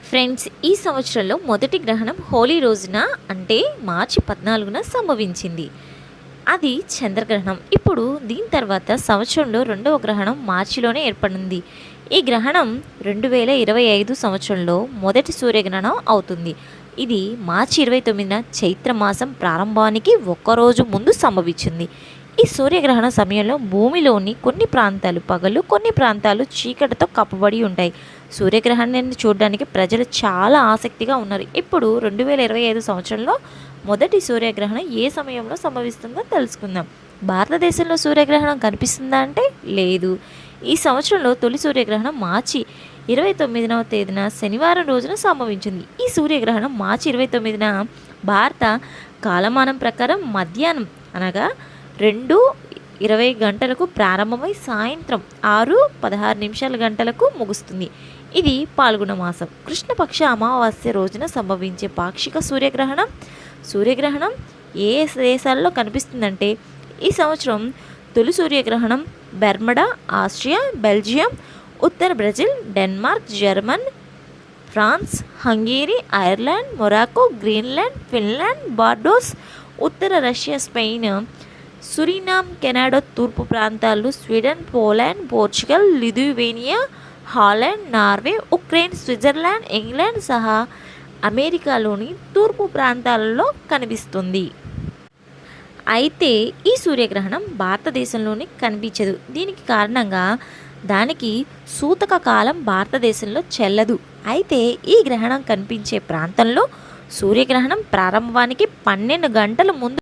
Friends, ఈ సంవత్సరంలో మొదటి గ్రహణం హోలీ రోజున అంటే మార్చి 14న సంభవించింది. అది చంద్రగ్రహణం. ఇప్పుడు దీని తర్వాత సంవత్సరంలో రెండవ గ్రహణం మార్చిలోనే ఏర్పడింది. ఈ గ్రహణం 2025 సంవత్సరంలో మొదటి సూర్యగ్రహణం అవుతుంది. ఇది మార్చి 29న చైత్రమాసం ప్రారంభానికి ఒక్కరోజు ముందు సంభవించింది. ఈ సూర్యగ్రహణ సమయంలో భూమిలోని కొన్ని ప్రాంతాలు పగలు, కొన్ని ప్రాంతాలు చీకటితో కప్పబడి ఉంటాయి. సూర్యగ్రహణాన్ని చూడడానికి ప్రజలు చాలా ఆసక్తిగా ఉన్నారు. ఇప్పుడు 2025 సంవత్సరంలో మొదటి సూర్యగ్రహణం ఏ సమయంలో సంభవిస్తుందో తెలుసుకుందాం. భారతదేశంలో సూర్యగ్రహణం కనిపిస్తుందా అంటే లేదు. ఈ సంవత్సరంలో తొలి సూర్యగ్రహణం మార్చి 29వ తేదీన శనివారం రోజున సంభవించింది. ఈ సూర్యగ్రహణం మార్చి 29న భారత కాలమానం ప్రకారం మధ్యాహ్నం అనగా 2:20 గంటలకు ప్రారంభమై సాయంత్రం 6:16 గంటలకు ముగుస్తుంది. ఇది పాల్గొన మాసం కృష్ణపక్ష అమావాస్య రోజున సంభవించే పాక్షిక సూర్యగ్రహణం. సూర్యగ్రహణం ఏ దేశాల్లో కనిపిస్తుందంటే ఈ సంవత్సరం తొలి సూర్యగ్రహణం బెర్ముడా, ఆస్ట్రియా, బెల్జియం, ఉత్తర Brazil, Denmark, German, France, Hungary, Ireland, Morocco, Greenland, Finland, Barbados, ఉత్తర రష్యా, స్పెయిన్, సురినామ్, కెనడా తూర్పు ప్రాంతాలు, Sweden, Poland, Portugal, Lithuania, Holland, Norway, Ukraine, Switzerland, England సహా అమెరికాలోని తూర్పు ప్రాంతాలలో కనిపిస్తుంది. అయితే ఈ సూర్యగ్రహణం భారతదేశంలోని కనిపించదు. దీనికి కారణంగా దానికి సూతక కాలం భారతదేశంలో చెల్లదు. అయితే ఈ గ్రహణం కనిపించే ప్రాంతంలో సూర్యగ్రహణం ప్రారంభానికి 12 గంటల ముందు